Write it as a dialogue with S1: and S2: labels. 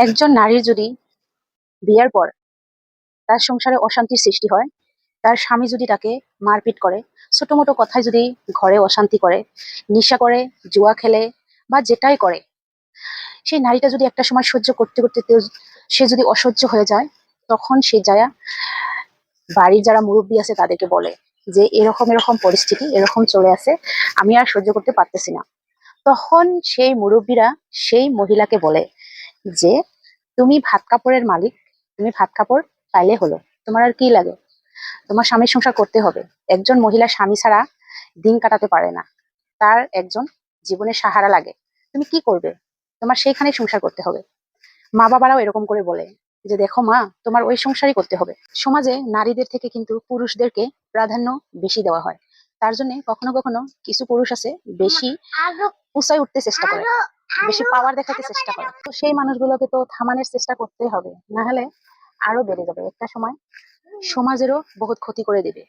S1: একজন নারীর যদি বিয়ের পর তার সংসারে অশান্তির সৃষ্টি হয়, তার স্বামী যদি তাকে মারপিট করে, ছোট মোটো কথায় যদি ঘরে অশান্তি করে, নেশা করে, জুয়া খেলে বা যেটাই করে, সেই নারীটা যদি একটা সময় সহ্য করতে করতে সে যদি অসহ্য হয়ে যায়, তখন সে যায় বাড়ির যারা মুরব্বী আছে তাদেরকে বলে যে এরকম এরকম পরিস্থিতি এরকম চলে আসে, আমি আর সহ্য করতে পারতেছি না। তখন সেই মুরব্বীরা সেই মহিলাকে বলে যে তুমি ভাত কাপড়ের মালিক, তুমি ভাত কাপড় পাইলে হলো, তোমার আর কি লাগে, তোমার স্বামীর সংসার করতে হবে। একজন মহিলা স্বামী ছাড়া দিন কাটাতে পারে না, তার একজন জীবনের সাহারা লাগে। তুমি কি করবে, তোমার সেইখানেই সংসার করতে হবে। মা বাবারাও এরকম করে বলে যে দেখো মা, তোমার ওই সংসারই করতে হবে। সমাজে নারীদের থেকে কিন্তু পুরুষদেরকে প্রাধান্য বেশি দেওয়া হয়। তার জন্য কখনো কখনো কিছু পুরুষ আছে বেশি উঁচায় উঠতে চেষ্টা করে, বেশি পাওয়ার দেখাতে চেষ্টা করে। তো সেই মানুষগুলোকে তো থামানোর চেষ্টা করতে হবে, না হলে আরো বেড়ে যাবে একটা সময়, সমাজেরও বহুত ক্ষতি করে দিবে।